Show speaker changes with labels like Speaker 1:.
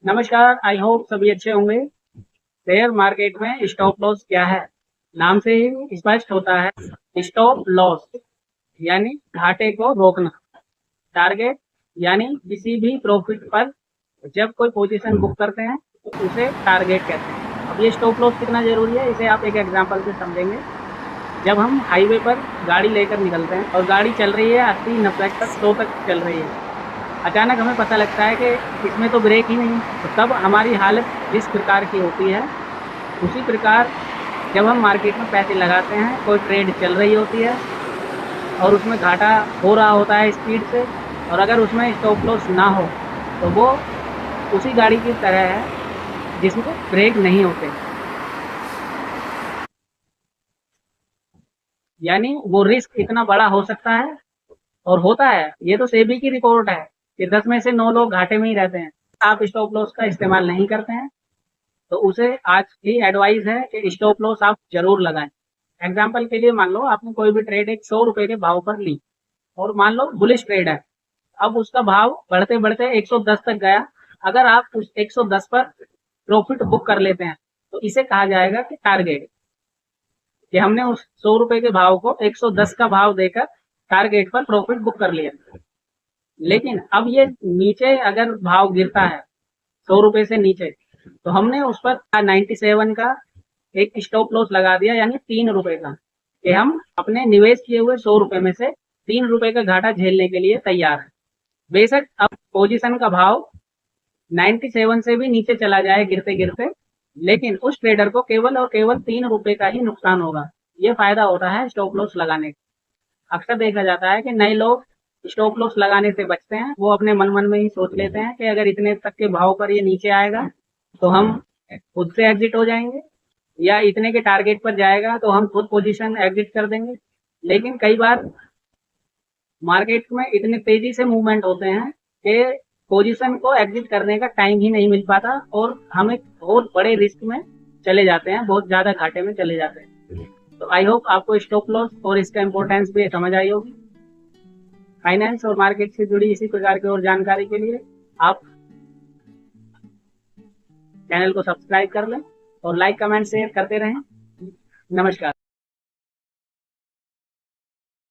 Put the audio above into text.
Speaker 1: नमस्कार। I hope सभी अच्छे होंगे। शेयर मार्केट में स्टॉप लॉस क्या है? नाम से ही स्पष्ट होता है। स्टॉप लॉस यानी घाटे को रोकना। टारगेट यानी किसी भी प्रॉफिट पर जब कोई पोजीशन बुक करते हैं तो उसे टारगेट कहते हैं। अब ये स्टॉप लॉस कितना जरूरी है, इसे आप एक एग्जांपल से समझेंगे। जब हम हाईवे पर गाड़ी लेकर निकलते हैं और गाड़ी चल रही है 80 90 तक 100 तक चल रही है, अचानक हमें पता लगता है कि इसमें तो ब्रेक ही नहीं है। तो तब हमारी हालत जिस प्रकार की होती है, उसी प्रकार जब हम मार्केट में पैसे लगाते हैं, कोई ट्रेड चल रही होती है और उसमें घाटा हो रहा होता है स्पीड से, और अगर उसमें स्टॉप लॉस ना हो तो वो उसी गाड़ी की तरह है जिसमें ब्रेक नहीं होते। यानी वो रिस्क इतना बड़ा हो सकता है और होता है। ये तो सेबी की रिपोर्ट है कि 10 में से 9 लोग घाटे में ही रहते हैं। आप स्टॉप लॉस का इस्तेमाल नहीं करते हैं तो उसे आज की एडवाइस है कि स्टॉप लॉस आप जरूर लगाएं। एग्जाम्पल के लिए मान लो आपने कोई भी ट्रेड एक 100 रुपए के भाव पर ली और मान लो बुलिश ट्रेड है। अब उसका भाव बढ़ते बढ़ते 110 तक गया। अगर आप उस 110 पर प्रॉफिट बुक कर लेते हैं तो इसे कहा जाएगा कि टारगेट, कि हमने उस 100 रुपए के भाव को 110 का भाव देकर टारगेट पर प्रॉफिट बुक कर लिया। लेकिन अब ये नीचे अगर भाव गिरता है 100 रुपए से नीचे, तो हमने उस पर 97 का एक स्टॉप लॉस लगा दिया, यानी 3 रुपए का, कि हम अपने निवेश किए हुए 100 रुपए में से 3 रुपए का घाटा झेलने के लिए तैयार है। बेशक अब पोजीशन का भाव 97 से भी नीचे चला जाए गिरते गिरते, लेकिन उस ट्रेडर को केवल और केवल 3 रुपए का ही नुकसान होगा। ये फायदा होता है स्टॉप लॉस लगाने का। अक्सर देखा जाता है कि नए लोग स्टॉप लॉस लगाने से बचते हैं। वो अपने मन मन में ही सोच लेते हैं कि अगर इतने तक के भाव पर ये नीचे आएगा तो हम खुद से एग्जिट हो जाएंगे, या इतने के टारगेट पर जाएगा तो हम खुद पोजीशन एग्जिट कर देंगे। लेकिन कई बार मार्केट में इतने तेजी से मूवमेंट होते हैं कि पोजीशन को एग्जिट करने का टाइम ही नहीं मिल पाता और हम एक बहुत बड़े रिस्क में चले जाते हैं, बहुत ज्यादा घाटे में चले जाते हैं। तो आई होप आपको स्टॉप लॉस और इसका इंपॉर्टेंस भी समझ आई होगी। फाइनेंस और मार्केट से जुड़ी इसी प्रकार की और जानकारी के लिए आप चैनल को सब्सक्राइब कर लें और लाइक कमेंट शेयर करते रहें। नमस्कार।